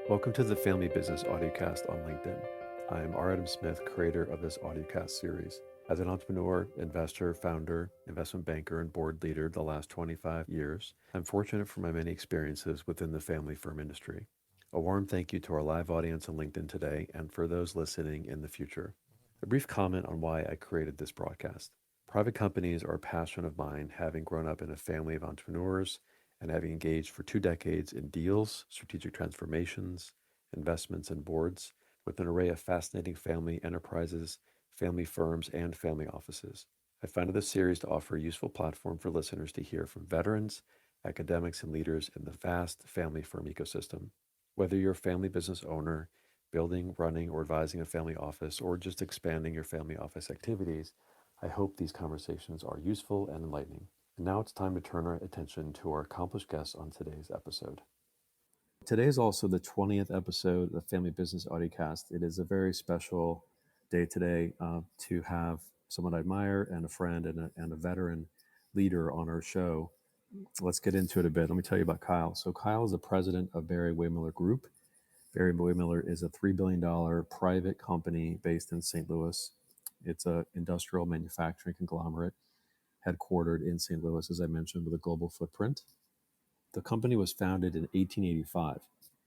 Welcome to the Family Business Audiocast on LinkedIn. I am R. Adam Smith, creator of this audiocast series. As an entrepreneur, investor, founder, investment banker, and board leader the last 25 years, I'm fortunate for my many experiences within the family firm industry. A warm thank you to our live audience on LinkedIn today and for those listening in the future. A brief comment on why I created this broadcast. Private companies are a passion of mine, having grown up in a family of entrepreneurs and having engaged for 2 decades in deals, strategic transformations, investments, and boards with an array of fascinating family enterprises, family firms, and family offices. I founded this series to offer a useful platform for listeners to hear from veterans, academics, and leaders in the vast family firm ecosystem. Whether you're a family business owner, building, running, or advising a family office, or just expanding your family office activities, I hope these conversations are useful and enlightening. And now it's time to turn our attention to our accomplished guests on today's episode. Today is also the 20th episode of the Family Business Audiocast. It is a very special day today to have someone I admire and a friend and a veteran leader on our show. Let's get into it a bit. Let me tell you about Kyle. So Kyle is the president of Barry Waymiller Group. Barry Waymiller is a $3 billion private company based in St. Louis. It's an industrial manufacturing conglomerate headquartered in St. Louis, as I mentioned, with a global footprint. The company was founded in 1885,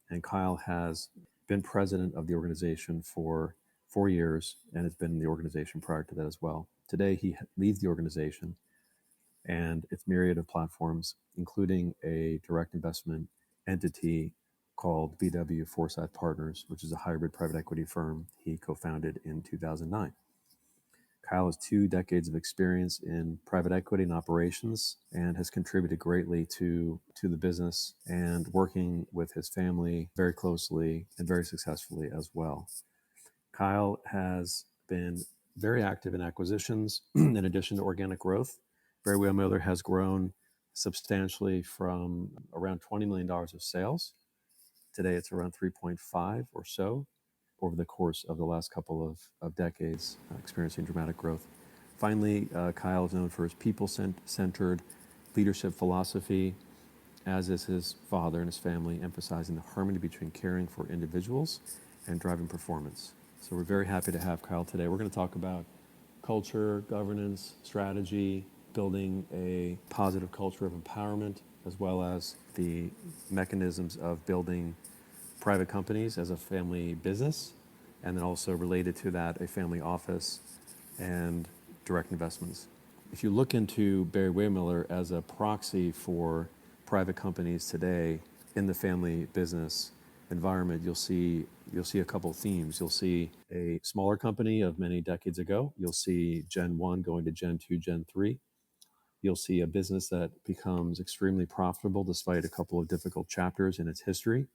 and Kyle has been president of the organization for 4 years and has been in the organization prior to that as well. Today, he leads the organization and its myriad of platforms, including a direct investment entity called BW Forsyth Partners, which is a hybrid private equity firm he co-founded in 2009. Kyle has 2 decades of experience in private equity and operations and has contributed greatly to the business and working with his family very closely and very successfully as well. Kyle has been very active in acquisitions in addition to organic growth. Barry Waymiller has grown substantially from around $20 million of sales. Today it's around 3.5 or so over the course of the last couple of decades, experiencing dramatic growth. Finally, Kyle is known for his people-centered leadership philosophy, as is his father and his family, emphasizing the harmony between caring for individuals and driving performance. So we're very happy to have Kyle today. We're going to talk about culture, governance, strategy, building a positive culture of empowerment, as well as the mechanisms of building private companies as a family business, and then also related to that, a family office and direct investments. If you look into Barry Waymiller as a proxy for private companies today in the family business environment, you'll see a couple of themes. You'll see a smaller company of many decades ago. You'll see Gen 1 going to Gen 2, Gen 3. You'll see a business that becomes extremely profitable despite a couple of difficult chapters in its history.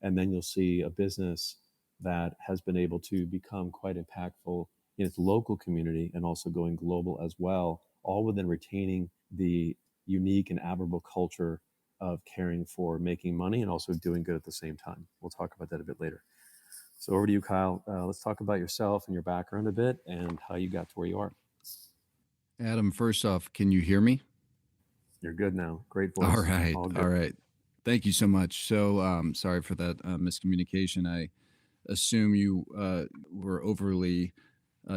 And then you'll see a business that has been able to become quite impactful in its local community and also going global as well, all within retaining the unique and admirable culture of caring for making money and also doing good at the same time. We'll talk about that a bit later. So over to you, Kyle. Let's talk about yourself and your background a bit and how you got to where you are. Adam, first off, can you hear me? You're good now. Great voice. All right. All right. Thank you so much. So sorry for that miscommunication. I assume you were overly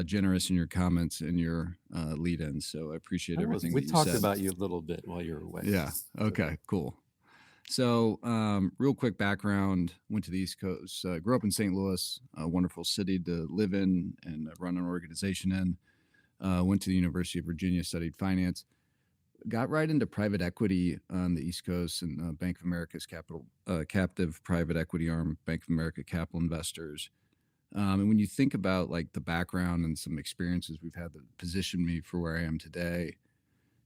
generous in your comments and your lead-ins. So I appreciate everything We that you talked said. about you a little bit while you were away. Yeah. Okay, cool. So real quick background, went to the East Coast, grew up in St. Louis, a wonderful city to live in and run an organization in. Went to the University of Virginia, studied finance. Got right into private equity on the East Coast and Bank of America's captive private equity arm, Bank of America Capital Investors. And when you think about like the background and some experiences we've had that position me for where I am today,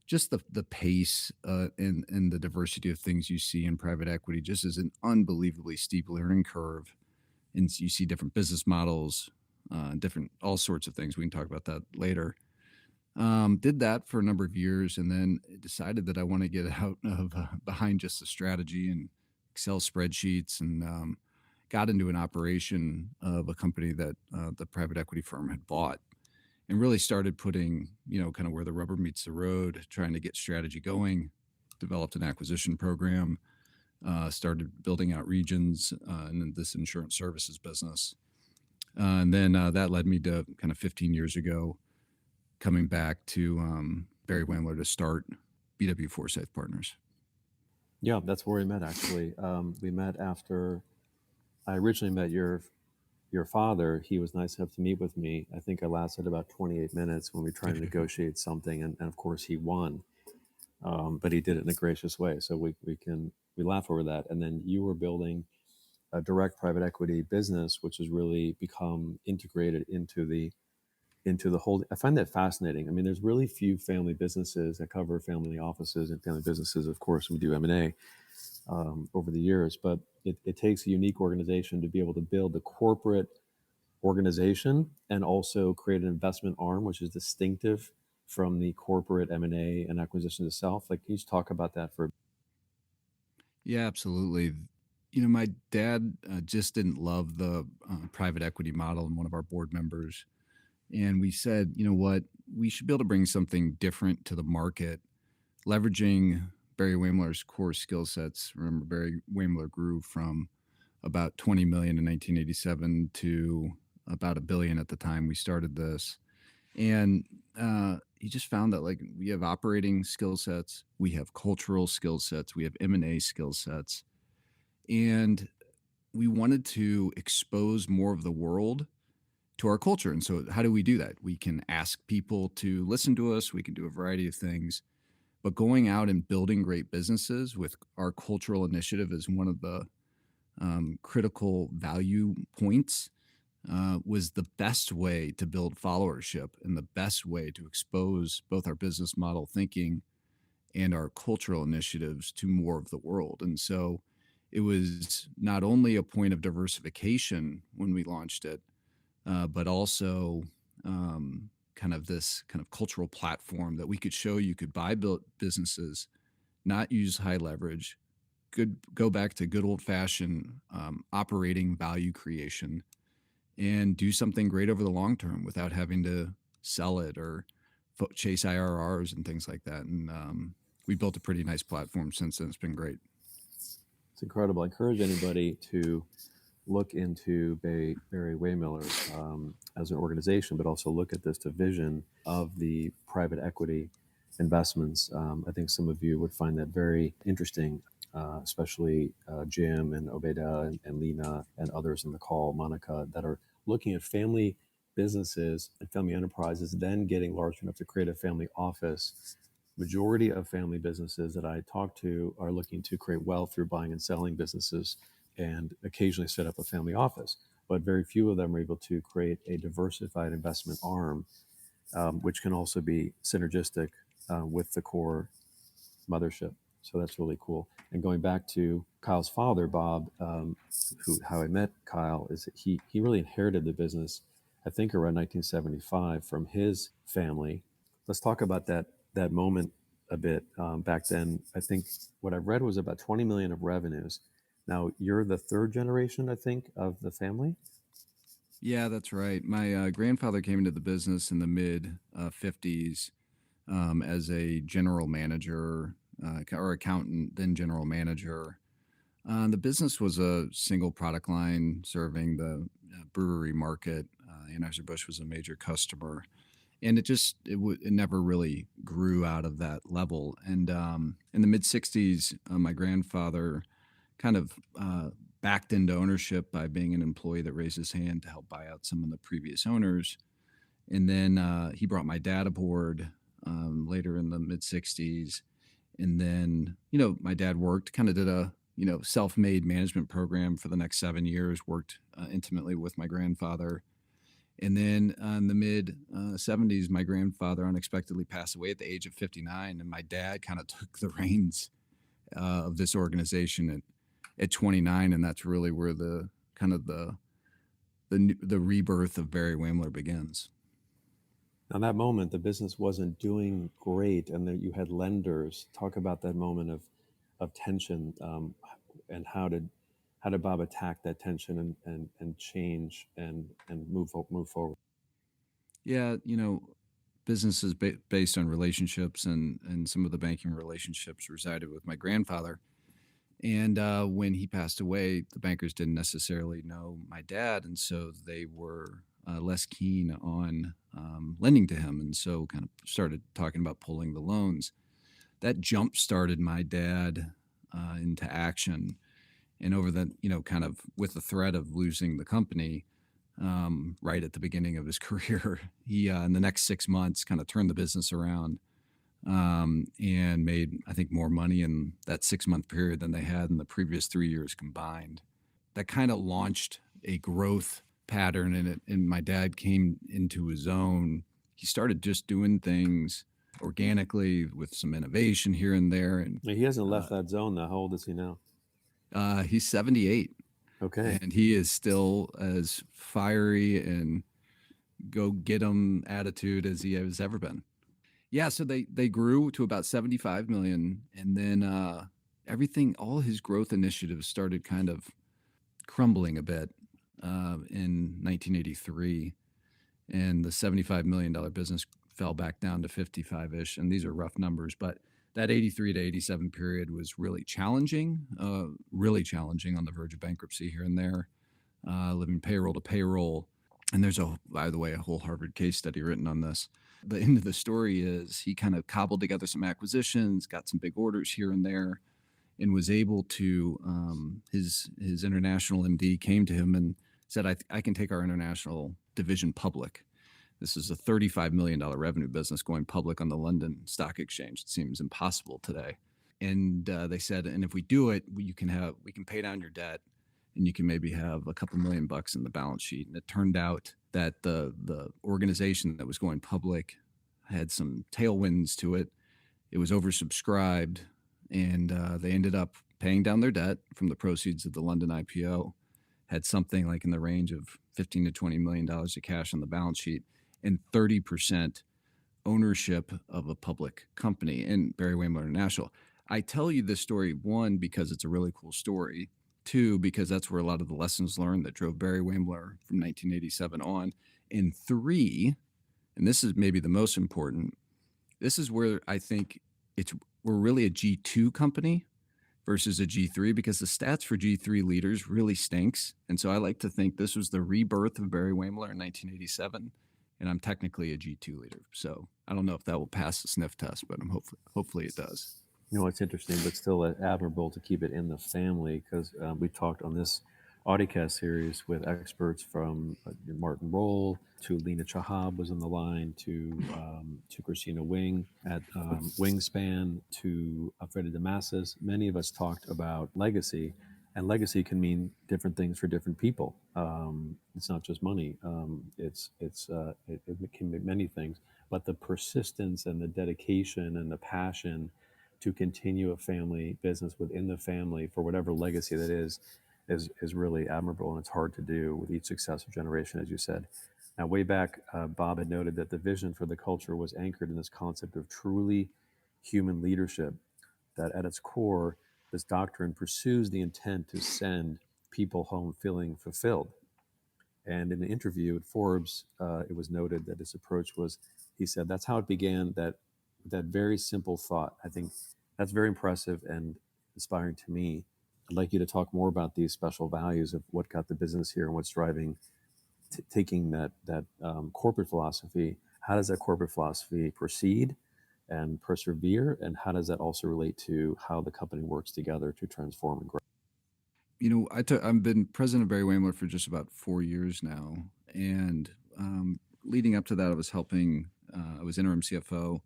just the pace and the diversity of things you see in private equity just is an unbelievably steep learning curve. And you see different business models, different all sorts of things. We can talk about that later. Did that for a number of years and then decided that I want to get out of behind just the strategy and Excel spreadsheets and got into an operation of a company that the private equity firm had bought and really started putting, kind of where the rubber meets the road, trying to get strategy going, developed an acquisition program, started building out regions in this insurance services business. And then that led me to kind of 15 years ago coming back to Barry Wendler to start BW Forsyth Partners. Yeah, that's where we met actually. We met after I originally met your father. He was nice enough to meet with me. I think I lasted about 28 minutes when we tried to negotiate something, and of course he won. But he did it in a gracious way. So we laugh over that. And then you were building a direct private equity business, which has really become integrated into the whole. I find that fascinating. I mean, there's really few family businesses that cover family offices and family businesses. Of course, we do M&A over the years, but it takes a unique organization to be able to build a corporate organization and also create an investment arm, which is distinctive from the corporate M&A and acquisitions itself. Like, can you just talk about that for? Yeah, absolutely. You know, my dad just didn't love the private equity model, and one of our board members. And we said, you know what, we should be able to bring something different to the market, leveraging Barry Wehmler's core skill sets. Remember, Barry Wehmler grew from about 20 million in 1987 to about a billion at the time we started this. And he just found that like we have operating skill sets, we have cultural skill sets, we have M&A skill sets, and we wanted to expose more of the world to our culture. And so, how do we do that? We can ask people to listen to us, we can do a variety of things, but going out and building great businesses with our cultural initiative is one of the critical value points. Was the best way to build followership and the best way to expose both our business model thinking and our cultural initiatives to more of the world. And so it was not only a point of diversification when we launched it, but also kind of this kind of cultural platform that we could show you could buy built businesses, not use high leverage, could go back to good old fashioned operating value creation and do something great over the long term without having to sell it or chase IRRs and things like that. And we built a pretty nice platform since then. It's been great. It's incredible. I encourage anybody to look into Barry Waymiller as an organization, but also look at this division of the private equity investments. I think some of you would find that very interesting, especially Jim and Obeda and Lena and others in the call, Monica, that are looking at family businesses and family enterprises, then getting large enough to create a family office. Majority of family businesses that I talk to are looking to create wealth through buying and selling businesses and occasionally set up a family office. But very few of them are able to create a diversified investment arm, which can also be synergistic with the core mothership. So that's really cool. And going back to Kyle's father, Bob, how I met Kyle is that he really inherited the business, I think around 1975 from his family. Let's talk about that moment a bit. Back then, I think what I read was about 20 million of revenues. Now you're the third generation, I think, of the family. Yeah, that's right. My grandfather came into the business in the mid 50s as a general manager or accountant, then general manager. The business was a single product line serving the brewery market. Anheuser-Busch was a major customer, and it never really grew out of that level. And in the mid '60s, my grandfather kind of backed into ownership by being an employee that raised his hand to help buy out some of the previous owners. And then he brought my dad aboard later in the mid '60s. And then, my dad worked, kind of did a, self-made management program for the next 7 years, worked intimately with my grandfather. And then in the mid '70s, my grandfather unexpectedly passed away at the age of 59. And my dad kind of took the reins of this organization at 29. And that's really where the kind of the rebirth of Barry Wehmler begins. Now, that moment, the business wasn't doing great, and that you had lenders. Talk about that moment of tension, and how did Bob attack that tension and change and move forward? Yeah, businesses based on relationships, and some of the banking relationships resided with my grandfather. And when he passed away, the bankers didn't necessarily know my dad, and so they were less keen on lending to him, and so kind of started talking about pulling the loans. That jump started my dad into action, and over the kind of with the threat of losing the company right at the beginning of his career, he in the next 6 months kind of turned the business around and made, I think, more money in that 6 month period than they had in the previous 3 years combined. That kind of launched a growth pattern in it. And my dad came into his own. He started just doing things organically with some innovation here and there. And He hasn't left that zone now. How old is he now? he's 78. Okay. And he is still as fiery and go get 'em attitude as he has ever been. Yeah, so they grew to about 75 million, and then everything, all his growth initiatives started kind of crumbling a bit in 1983, and the $75 million business fell back down to 55-ish, and these are rough numbers, but that 83 to 87 period was really challenging on the verge of bankruptcy here and there, living payroll to payroll. And there's by the way, a whole Harvard case study written on this. The end of the story is he kind of cobbled together some acquisitions, got some big orders here and there, and was able to. His international MD came to him and said, "I can take our international division public. This is a $35 million revenue business going public on the London Stock Exchange. It seems impossible today." And they said, "And if we do it, we can pay down your debt, and you can maybe have a couple $1,000,000 in the balance sheet." And it turned out that the organization that was going public had some tailwinds to it. It was oversubscribed, and they ended up paying down their debt from the proceeds of the London IPO. Had something like in the range of $15 to $20 million of cash on the balance sheet and 30% ownership of a public company in Barry Wehmiller International. I tell you this story, one, because it's a really cool story. Two, because that's where a lot of the lessons learned that drove Barry Wehmiller from 1987 on. And three, and this is maybe the most important, this is where I think we're really a G2 company versus a G3, because the stats for G3 leaders really stinks. And so I like to think this was the rebirth of Barry Wehmiller in 1987, and I'm technically a G2 leader. So I don't know if that will pass the sniff test, but hopefully it does. It's interesting, but still admirable to keep it in the family, because we talked on this Audicast series with experts from Martin Roll to Lena Chahab was on the line, to Christina Wing at Wingspan, to Alfredo Damasis. Many of us talked about legacy, and legacy can mean different things for different people. It's not just money. It can mean many things, but the persistence and the dedication and the passion to continue a family business within the family for whatever legacy that is really admirable, and it's hard to do with each successive generation, as you said. Now, way back, Bob had noted that the vision for the culture was anchored in this concept of truly human leadership, that at its core, this doctrine pursues the intent to send people home feeling fulfilled. And in the interview at Forbes, it was noted that his approach was, he said, that's how it began, that very simple thought. I think that's very impressive and inspiring to me. I'd like you to talk more about these special values of what got the business here and what's driving, taking that corporate philosophy. How does that corporate philosophy proceed and persevere, and how does that also relate to how the company works together to transform and grow? I've been president of Barry Wehmiller for just about 4 years now, and leading up to that, I was interim CFO,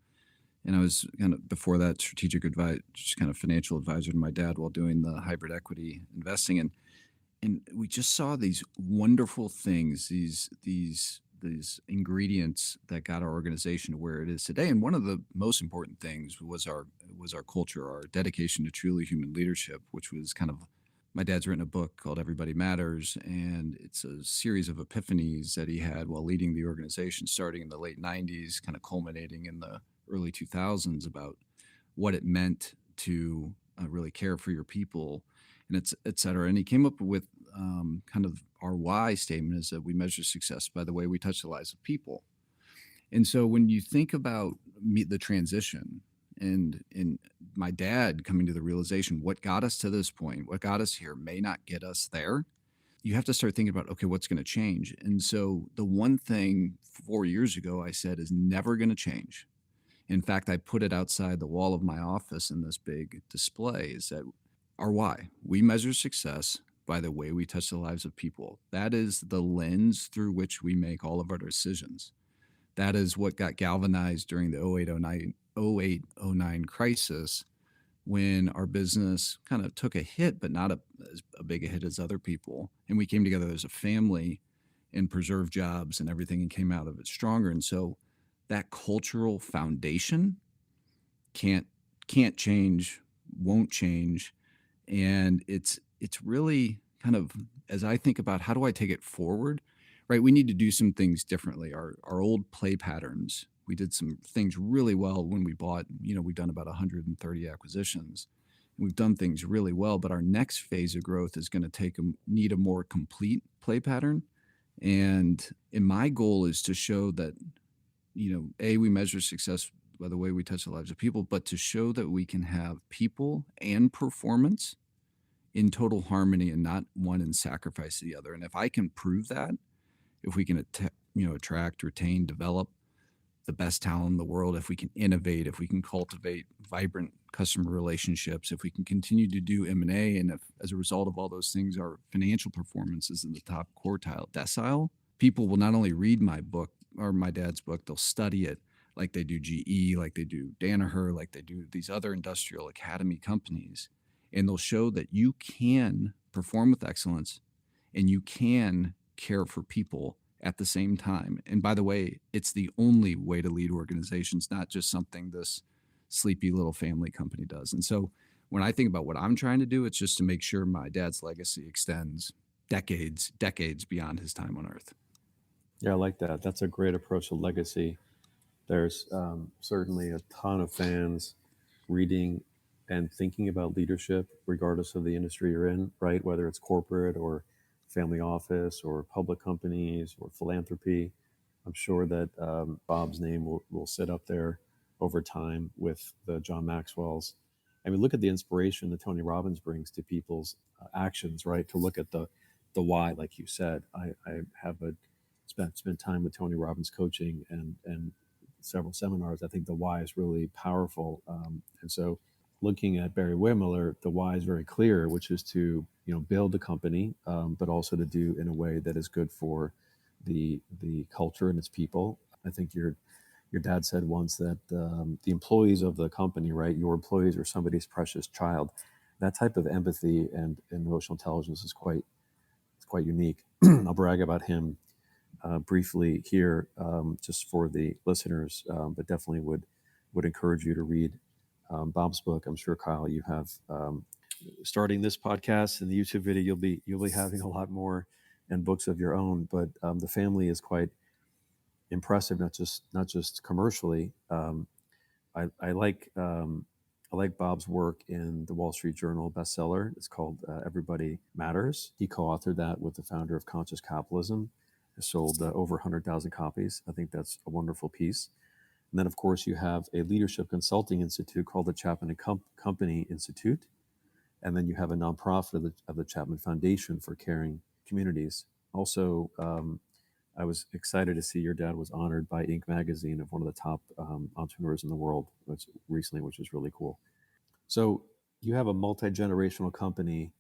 and I was kind of before that strategic advisor, just kind of financial advisor to my dad while doing the hybrid equity investing, and we just saw these wonderful things, these ingredients that got our organization to where it is today. And one of the most important things was our culture, our dedication to truly human leadership, which was kind of, my dad's written a book called Everybody Matters, and it's a series of epiphanies that he had while leading the organization starting in the late 90s, kind of culminating in the early 2000s, about what it meant to really care for your people, and et cetera. And he came up with kind of our why statement is that we measure success by the way we touch the lives of people. And so when you think about the transition And my dad coming to the realization, what got us to this point, what got us here may not get us there. You have to start thinking about, okay, what's going to change? And so the one thing 4 years ago I said is never going to change. In fact, I put it outside the wall of my office in this big display, is that our why. We measure success by the way we touch the lives of people. That is the lens through which we make all of our decisions. That is what got galvanized during the 0809 crisis, when our business kind of took a hit, but not as big a hit as other people. And we came together as a family and preserved jobs and everything and came out of it stronger. And so that cultural foundation can't can't change, won't change. And it's really kind of, as I think about how do I take it forward, right? We need to do some things differently. Our old play patterns, we did some things really well when we bought, we've done about 130 acquisitions. We've done things really well, but our next phase of growth is going to need a more complete play pattern. And my goal is to show that, we measure success by the way we touch the lives of people, but to show that we can have people and performance in total harmony and not one in sacrifice to the other. And if I can prove that, if we can attract, retain, develop the best talent in the world, if we can innovate, if we can cultivate vibrant customer relationships, if we can continue to do M&A, and if as a result of all those things our financial performance is in the top quartile decile, people will not only read my book or my dad's book, they'll study it like they do GE, like they do Danaher, like they do these other industrial academy companies. And they'll show that you can perform with excellence and you can care for people at the same time. And by the way, it's the only way to lead organizations, not just something this sleepy little family company does. And so when I think about what I'm trying to do, it's just to make sure my dad's legacy extends decades beyond his time on earth. Yeah, I like that. That's a great approach to legacy. There's certainly a ton of fans reading and thinking about leadership, regardless of the industry you're in, right? Whether it's corporate or family office or public companies or philanthropy. I'm sure that Bob's name will sit up there over time with the John Maxwell's. I mean, look at the inspiration that Tony Robbins brings to people's actions, right? To look at the why, like you said. I have spent time with Tony Robbins coaching and several seminars. I think the why is really powerful, and so looking at Barry Wehmiller, the why is very clear, which is to build a company, but also to do in a way that is good for the culture and its people. I think your dad said once that the employees of the company, right? Your employees are somebody's precious child. That type of empathy and emotional intelligence is quite unique. I'll brag about him briefly here, just for the listeners, but definitely would encourage you to read Bob's book. I'm sure, Kyle, you have starting this podcast and the YouTube video, you'll be having a lot more and books of your own. But the family is quite impressive, not just commercially. I like Bob's work in the Wall Street Journal bestseller. It's called Everybody Matters. He co-authored that with the founder of Conscious Capitalism. It sold over 100,000 copies. I think that's a wonderful piece. And then, of course, you have a leadership consulting institute called the Chapman and Company Institute. And then you have a nonprofit of the Chapman Foundation for Caring Communities. Also, I was excited to see your dad was honored by Inc. magazine of one of the top entrepreneurs in the world recently, which is really cool. So you have a multi-generational company,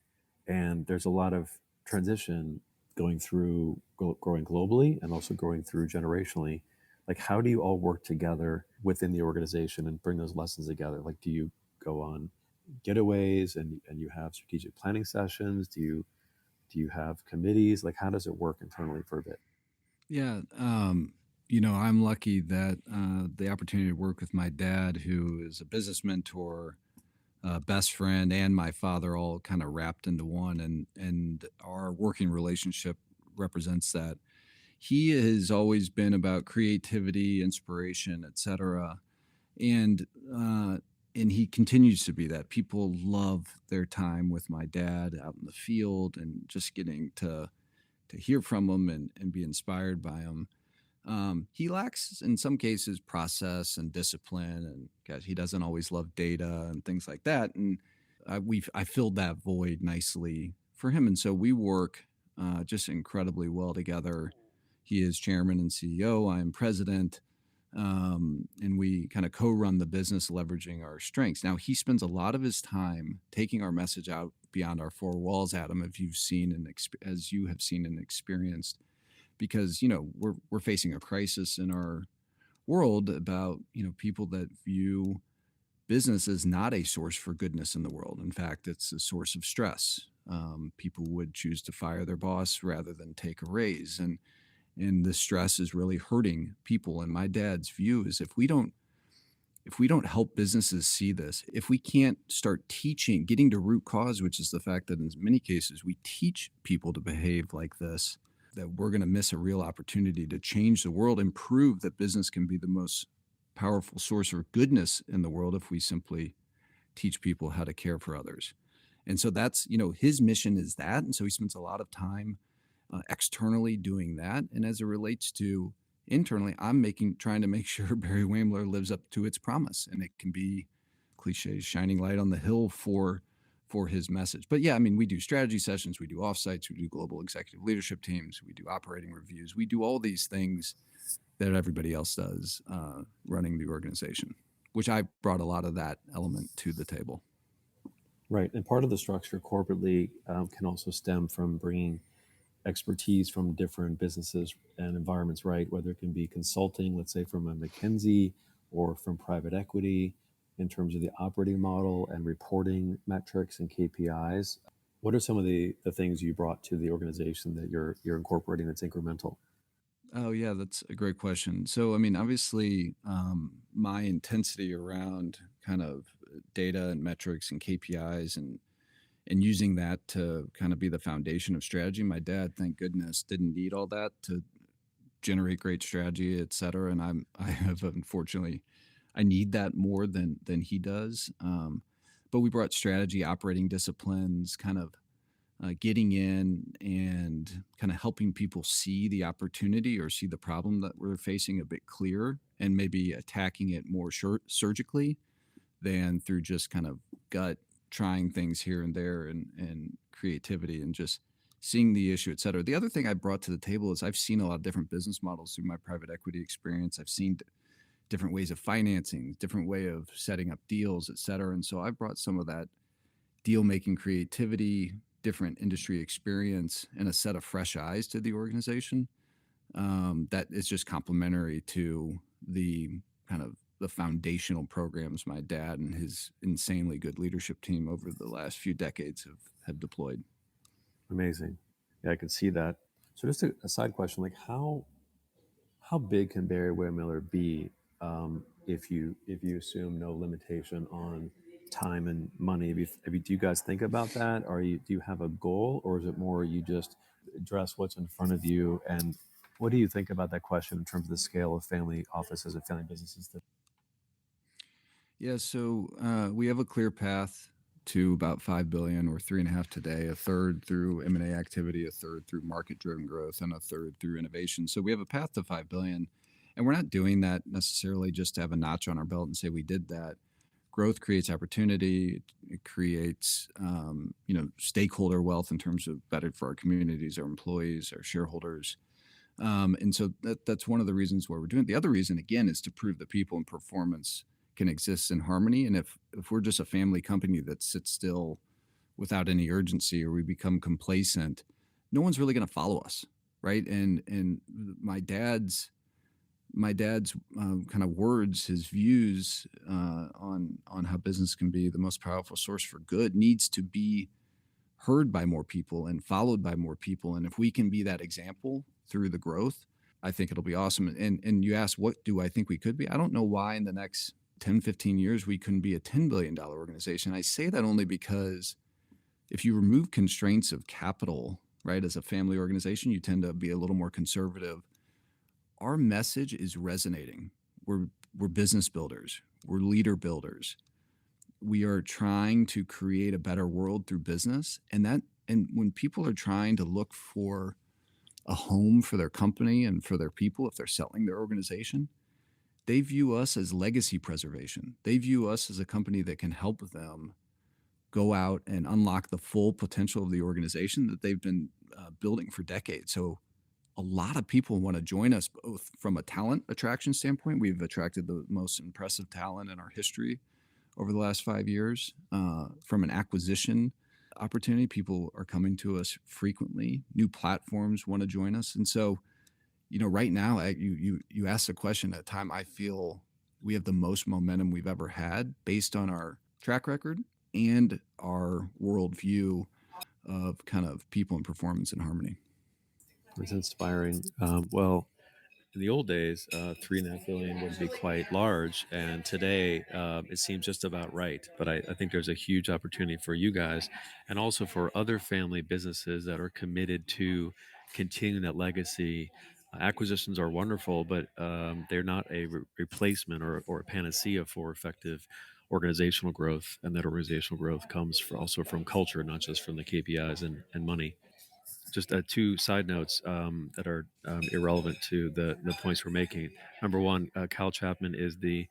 and there's a lot of transition going through growing globally and also growing through generationally. Like, how do you all work together within the organization and bring those lessons together? Like, do you go on getaways and you have strategic planning sessions? Do you have committees? Like, how does it work internally for a bit? Yeah. I'm lucky that the opportunity to work with my dad, who is a business mentor, best friend, and my father, all kind of wrapped into one. And our working relationship represents that. He has always been about creativity, inspiration, etc. And and he continues to be that. People love their time with my dad out in the field and just getting to hear from him and be inspired by him. He lacks, in some cases, process and discipline, and gosh, he doesn't always love data and things like that. And I filled that void nicely for him, and so we work just incredibly well together. He is chairman and CEO. I'm president, and we kind of co-run the business, leveraging our strengths. Now, he spends a lot of his time taking our message out beyond our four walls, Adam, if you've seen and as you have seen and experienced, because we're facing a crisis in our world about people that view business as not a source for goodness in the world. In fact, it's a source of stress. People would choose to fire their boss rather than take a raise, and the stress is really hurting people. And my dad's view is if we don't help businesses see this, if we can't start teaching, getting to root cause, which is the fact that in many cases we teach people to behave like this, that we're going to miss a real opportunity to change the world and prove that business can be the most powerful source of goodness in the world if we simply teach people how to care for others. And so that's, his mission is that. And so he spends a lot of time externally doing that. And as it relates to internally, trying to make sure Barry Wamler lives up to its promise. And it can be cliche, shining light on the hill for his message. But yeah, I mean, we do strategy sessions, we do offsites, we do global executive leadership teams, we do operating reviews, we do all these things that everybody else does running the organization, which I brought a lot of that element to the table. Right. And part of the structure corporately can also stem from bringing expertise from different businesses and environments, right? Whether it can be consulting, let's say from a McKinsey or from private equity in terms of the operating model and reporting metrics and KPIs. What are some of the things you brought to the organization that you're incorporating that's incremental? Oh, yeah, that's a great question. So, I mean, obviously, my intensity around kind of data and metrics and KPIs and using that to kind of be the foundation of strategy. My dad, thank goodness, didn't need all that to generate great strategy, et cetera. And I have unfortunately, I need that more than he does. But we brought strategy, operating disciplines, kind of getting in and kind of helping people see the opportunity or see the problem that we're facing a bit clearer, and maybe attacking it more surgically than through just kind of gut trying things here and there, and creativity and just seeing the issue, et cetera. The other thing I brought to the table is I've seen a lot of different business models through my private equity experience. I've seen different ways of financing, different way of setting up deals, et cetera. And so I brought some of that deal making creativity, different industry experience, and a set of fresh eyes to the organization that is just complementary to the kind of the foundational programs my dad and his insanely good leadership team over the last few decades have deployed. Amazing. Yeah, I can see that. So just a side question, like how big can Barry Wehmiller be if you assume no limitation on time and money? Do you guys think about that? Do you have a goal, or is it more you just address what's in front of you? And what do you think about that question in terms of the scale of family offices and family businesses? Yeah, so we have a clear path to about 5 billion, or 3.5 today, a third through M&A activity, a third through market-driven growth, and a third through innovation. So we have a path to 5 billion, and we're not doing that necessarily just to have a notch on our belt and say we did that. Growth creates opportunity. It creates, stakeholder wealth in terms of better for our communities, our employees, our shareholders. And so that's one of the reasons why we're doing it. The other reason, again, is to prove that people and performance can exist in harmony. And if we're just a family company that sits still without any urgency, or we become complacent, no one's really going to follow us, right? And my dad's kind of words, his views on how business can be the most powerful source for good, needs to be heard by more people and followed by more people. And if we can be that example through the growth, I think it'll be awesome. And you asked, what do I think we could be? I don't know why in the next 10, 15 years we couldn't be a $10 billion organization. I say that only because if you remove constraints of capital, right, as a family organization, you tend to be a little more conservative. Our message is resonating. We're business builders. We're leader builders. We are trying to create a better world through business, and when people are trying to look for a home for their company and for their people if they're selling their organization. They view us as legacy preservation. They view us as a company that can help them go out and unlock the full potential of the organization that they've been building for decades. So a lot of people want to join us both from a talent attraction standpoint. We've attracted the most impressive talent in our history over the last 5 years. From an acquisition opportunity, people are coming to us frequently. New platforms want to join us, and so right now, you asked the question at a time I feel we have the most momentum we've ever had based on our track record and our worldview of kind of people and performance and harmony. It's inspiring. Well, in the old days, 3.5 billion would be quite large, and today it seems just about right. But I think there's a huge opportunity for you guys, and also for other family businesses that are committed to continuing that legacy. Acquisitions are wonderful, but they're not a replacement or a panacea for effective organizational growth, and that organizational growth comes also from culture, not just from the KPIs and money. Just two side notes that are irrelevant to the points we're making. Number one, Kyle Chapman is the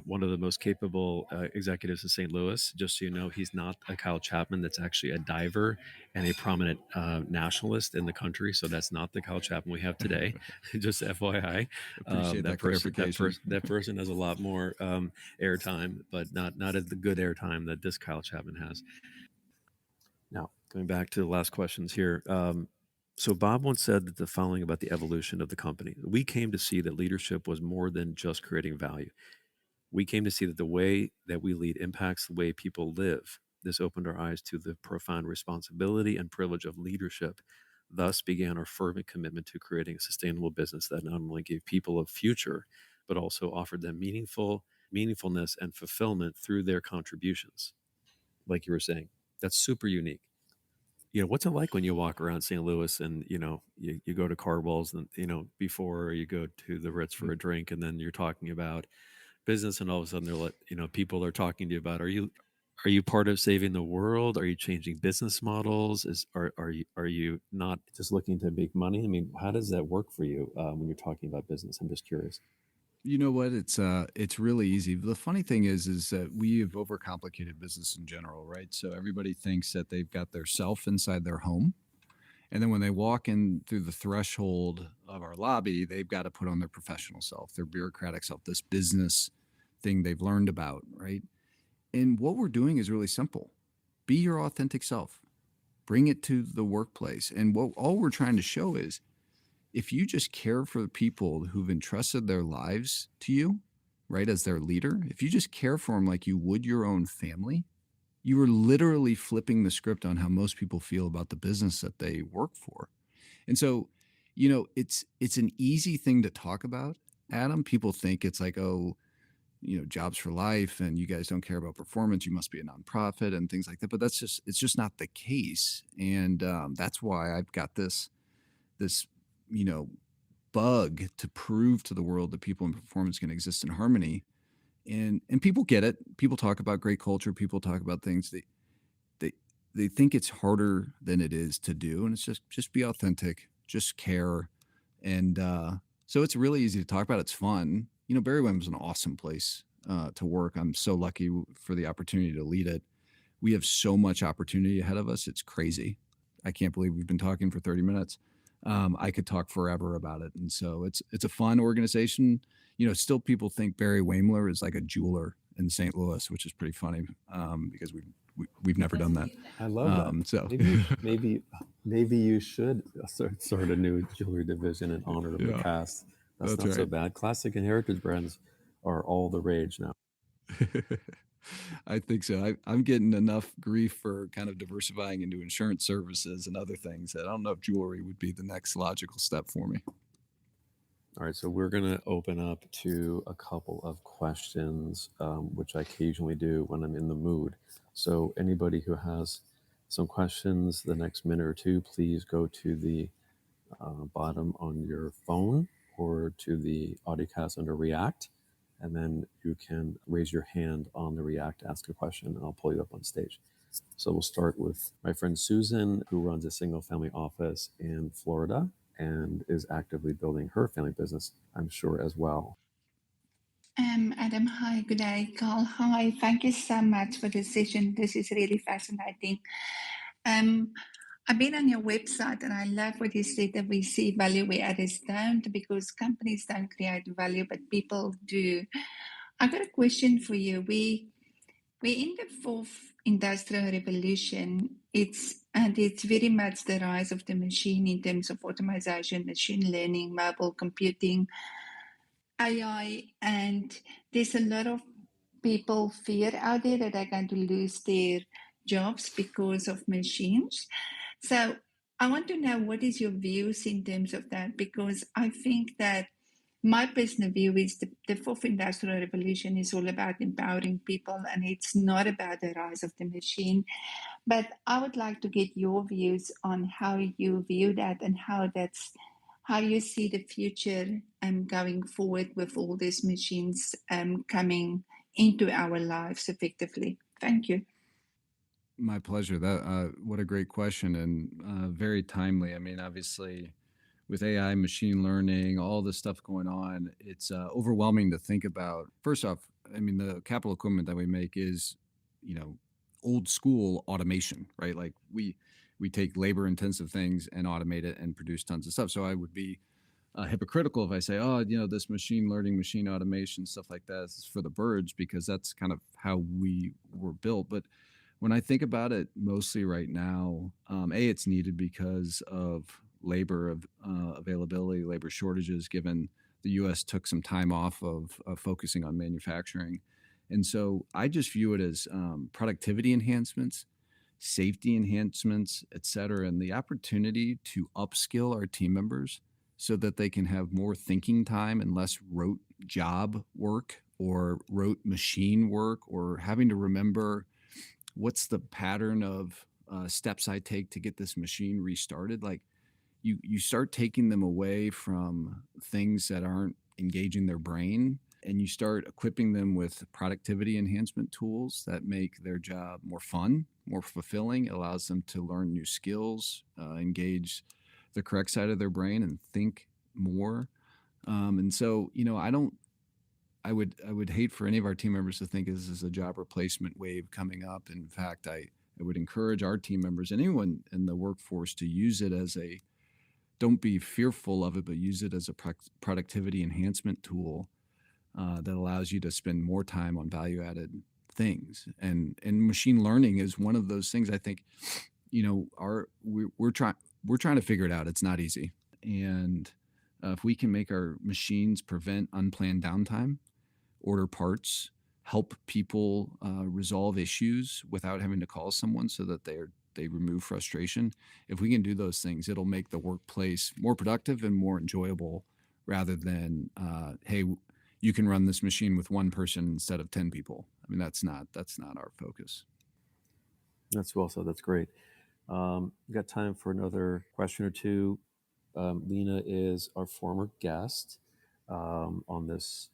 one of the most capable executives in St. Louis. Just so you know, he's not a Kyle Chapman. That's actually a diver and a prominent nationalist in the country. So that's not the Kyle Chapman we have today. Just FYI, Appreciate that clarification. that person has a lot more airtime, but not as the good airtime that this Kyle Chapman has. Now, going back to the last questions here. So Bob once said that the following about the evolution of the company. We came to see that leadership was more than just creating value. We came to see that the way that we lead impacts the way people live. This opened our eyes to the profound responsibility and privilege of leadership. Thus began our fervent commitment to creating a sustainable business that not only gave people a future, but also offered them meaningfulness and fulfillment through their contributions. Like you were saying, that's super unique. What's it like when you walk around St. Louis and, you go to Cardwell's and, before you go to the Ritz for a drink and then you're talking about business and all of a sudden they're like, people are talking to you about, are you part of saving the world? Are you changing business models? Are you not just looking to make money? I mean, how does that work for you when you're talking about business? I'm just curious. You know what? It's really easy. The funny thing is that we have overcomplicated business in general, right? So everybody thinks that they've got their self inside their home. And then when they walk in through the threshold of our lobby, they've got to put on their professional self, their bureaucratic self, this business thing they've learned about, right? And what we're doing is really simple. Be your authentic self. Bring it to the workplace. And what all we're trying to show is if you just care for the people who've entrusted their lives to you, right, as their leader, if you just care for them like you would your own family, you are literally flipping the script on how most people feel about the business that they work for. And so, it's an easy thing to talk about, Adam. People think it's like, oh, jobs for life and you guys don't care about performance. You must be a nonprofit and things like that. But it's just not the case. And that's why I've got this you know, bug to prove to the world that people and performance can exist in harmony. And people get it. People talk about great culture. People talk about things they they think it's harder than it is to do. And it's just be authentic, just care. And so it's really easy to talk about. It's fun. Barry Wim is an awesome place to work. I'm so lucky for the opportunity to lead it. We have so much opportunity ahead of us. It's crazy. I can't believe we've been talking for 30 minutes. I could talk forever about it. And so it's a fun organization. Still people think Barry Wamler is like a jeweler in St. Louis, which is pretty funny because we've never done that. I love that. So Maybe you should start a new jewelry division in honor of the Yeah, cast. That's that's not so right. bad. Classic and heritage brands are all the rage now. I think so. I'm getting enough grief for kind of diversifying into insurance services and other things that I don't know if jewelry would be the next logical step for me. All right, so we're going to open up to a couple of questions, which I occasionally do when I'm in the mood. So, anybody who has some questions the next minute or two, please go to the bottom on your phone or to the audiocast under React, and then you can raise your hand on the React, ask a question, and I'll pull you up on stage. So we'll start with my friend Susan, who runs a single family office in Florida. and is actively building her family business, I'm sure, as well. Adam, hi, good day. Carl, hi. Thank you so much for this session. This is really fascinating. Um, I've been on your website and I love what you said that we see value where others don't because companies don't create value, but people do. I've got a question for you. We're in the fourth industrial revolution. It's very much the rise of the machine in terms of automation, machine learning, mobile computing, AI, and there's a lot of people fear out there that they're going to lose their jobs because of machines. So I want to know what is your views in terms of that, because I think that my personal view is the fourth industrial revolution is all about empowering people and it's not about the rise of the machine. But I would like to get your views on how you view that and how you see the future going forward with all these machines coming into our lives effectively. Thank you. My pleasure. That what a great question and very timely. I mean, obviously, with AI, machine learning, all this stuff going on, it's overwhelming to think about. First off, I mean, the capital equipment that we make is, you know, old school automation, right? Like we take labor intensive things and automate it and produce tons of stuff. So I would be hypocritical if I say, oh, you know, this machine learning, machine automation, stuff like that is for the birds because that's kind of how we were built. But when I think about it, mostly right now, it's needed because of labor availability, labor shortages, given the U.S. took some time off of focusing on manufacturing. And so I just view it as productivity enhancements, safety enhancements, et cetera, and the opportunity to upskill our team members so that they can have more thinking time and less rote job work or rote machine work or having to remember what's the pattern of steps I take to get this machine restarted. Like you start taking them away from things that aren't engaging their brain and you start equipping them with productivity enhancement tools that make their job more fun, more fulfilling. It allows them to learn new skills, engage the correct side of their brain and think more. And so, you know, I would hate for any of our team members to think this is a job replacement wave coming up. In fact, I would encourage our team members, anyone in the workforce, to use it as a, don't be fearful of it, but use it as a productivity enhancement tool that allows you to spend more time on value added things. And machine learning is one of those things. I think, you know, we're trying to figure it out. It's not easy. And if we can make our machines prevent unplanned downtime, order parts, help people resolve issues without having to call someone so that they remove frustration. If we can do those things, it'll make the workplace more productive and more enjoyable rather than, hey, you can run this machine with one person instead of 10 people. I mean, that's not our focus. That's well said. That's great. We got time for another question or two. Lena is our former guest on this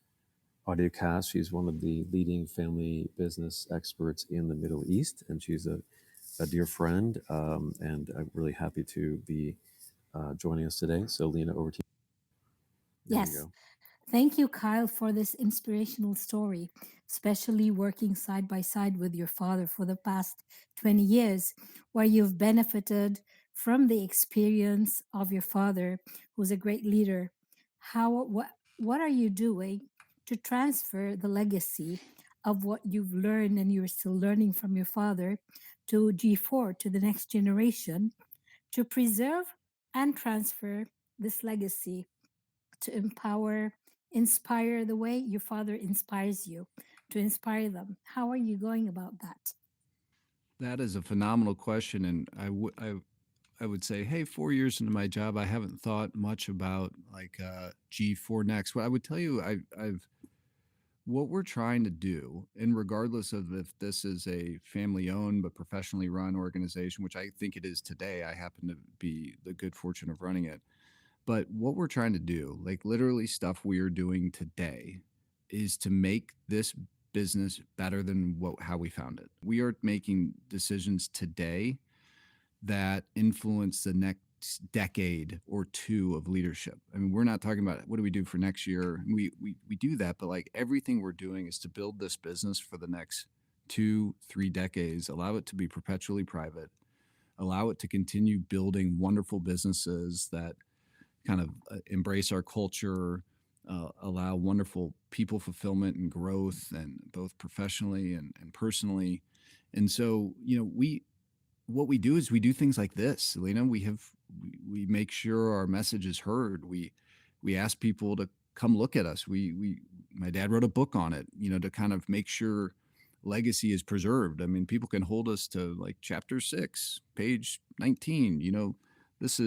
audiocast. She's one of the leading family business experts in the Middle East, and she's a dear friend. And I'm really happy to be joining us today. So, Lena, over to you. There you Yes. go. Thank you, Kyle, for this inspirational story, especially working side by side with your father for the past 20 years, where you've benefited from the experience of your father, who's a great leader. What are you doing to transfer the legacy of what you've learned and you're still learning from your father to G4, to the next generation, to preserve and transfer this legacy, to empower, inspire the way your father inspires you, to inspire them? How are you going about that? That is a phenomenal question, and I would say, hey, 4 years into my job, I haven't thought much about like G4 next. What I would tell you, I've what we're trying to do, and regardless of if this is a family owned but professionally run organization, which I think it is today, I happen to be the good fortune of running it. But what we're trying to do, like literally stuff we are doing today, is to make this business better than how we found it. We are making decisions today that influence the next decade or two of leadership. I mean, we're not talking about what do we do for next year. We do that, but like everything we're doing is to build this business for the next 2-3 decades, allow it to be perpetually private, allow it to continue building wonderful businesses that kind of embrace our culture, allow wonderful people fulfillment and growth, and both professionally and personally. And so, what we do is we do things like this, Selena. We make sure our message is heard. We ask people to come look at us. My dad wrote a book on it, to kind of make sure legacy is preserved. I mean, people can hold us to like chapter 6, page 19. This,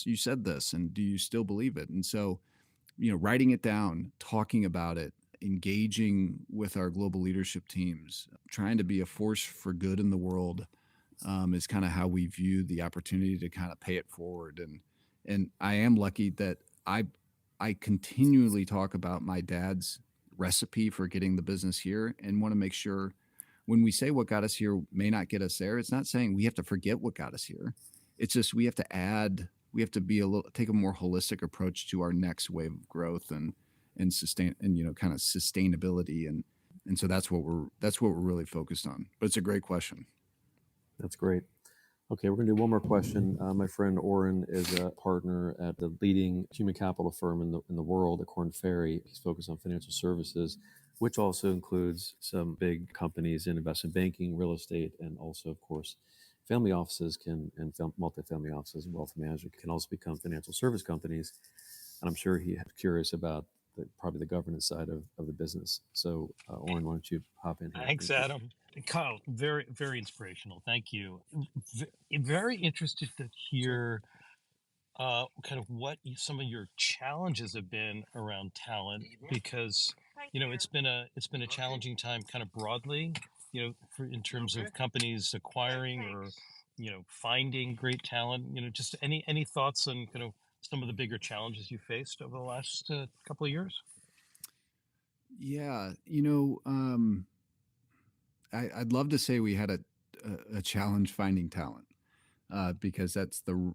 you said this, and do you still believe it? And so, writing it down, talking about it, engaging with our global leadership teams, trying to be a force for good in the world, is kind of how we view the opportunity to kind of pay it forward. And I am lucky that I continually talk about my dad's recipe for getting the business here, and want to make sure when we say what got us here may not get us there, it's not saying we have to forget what got us here. It's just we have to take a more holistic approach to our next wave of growth and sustain, and kind of sustainability, and so that's what we're really focused on. But it's a great question. That's great. Okay, we're going to do one more question. My friend Oren is a partner at the leading human capital firm in the world, at Korn Ferry. He's focused on financial services, which also includes some big companies in investment banking, real estate, and also, of course, family offices and multifamily offices and wealth management can also become financial service companies. And I'm sure he's curious about probably the governance side of the business. So, Oren, why don't you hop in here? Thanks, Adam. Kyle, very, very inspirational. Thank you. Very interested to hear kind of what some of your challenges have been around talent, because it's been a challenging time kind of broadly, in terms of companies acquiring or finding great talent. Just any thoughts on kind of some of the bigger challenges you faced over the last couple of years? Yeah, I'd love to say we had a challenge finding talent, because that's the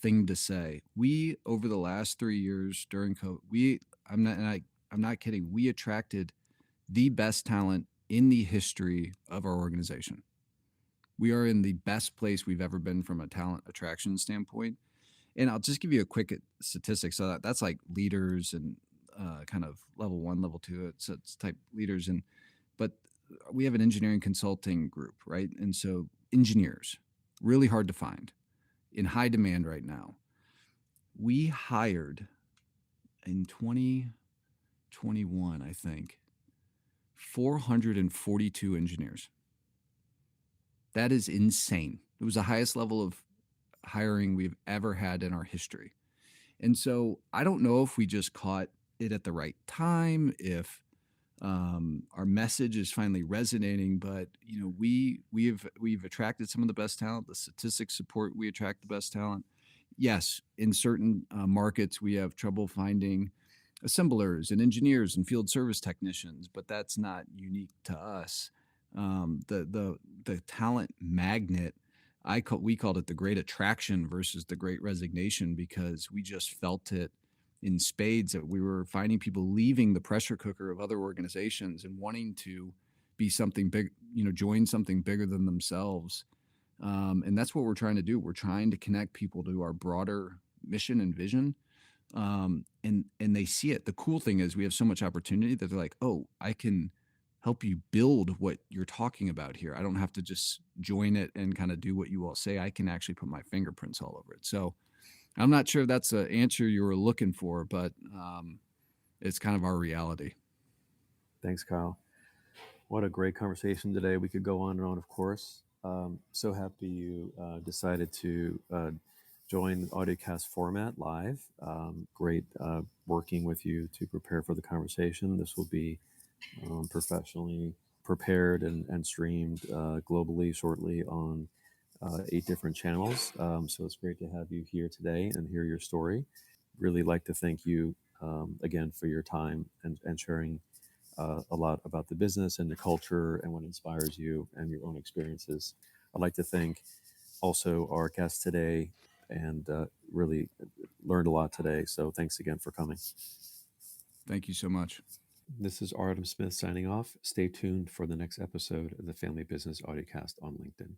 thing to say. We, over the last 3 years during COVID, I'm not kidding. We attracted the best talent in the history of our organization. We are in the best place we've ever been from a talent attraction standpoint. And I'll just give you a quick statistic. So that's like leaders and kind of level 1, level 2, it's type leaders. But we have an engineering consulting group, right? And so engineers, really hard to find, in high demand right now. We hired in 2021, I think, 442 engineers. That is insane. It was the highest level of hiring we've ever had in our history. And so I don't know if we just caught it at the right time, if our message is finally resonating, but we've attracted some of the best talent. The statistics support we attract the best talent. Yes, in certain markets we have trouble finding assemblers and engineers and field service technicians, but that's not unique to us. The talent magnet, we called it the great attraction versus the great resignation, because we just felt it in spades that we were finding people leaving the pressure cooker of other organizations and wanting to be something big, join something bigger than themselves. And that's what we're trying to do. We're trying to connect people to our broader mission and vision. And they see it. The cool thing is we have so much opportunity that they're like, oh, I can help you build what you're talking about here. I don't have to just join it and kind of do what you all say. I can actually put my fingerprints all over it. So I'm not sure if that's the answer you were looking for, but it's kind of our reality. Thanks, Kyle. What a great conversation today. We could go on and on, of course. So happy you decided to join the audiocast format live. Great working with you to prepare for the conversation. This will be professionally prepared and streamed globally shortly on 8 different channels. So it's great to have you here today and hear your story. Really like to thank you again for your time and sharing a lot about the business and the culture and what inspires you and your own experiences. I'd like to thank also our guest today, and really learned a lot today. So thanks again for coming. Thank you so much. This is R. Adam Smith signing off. Stay tuned for the next episode of the Family Business Audiocast on LinkedIn.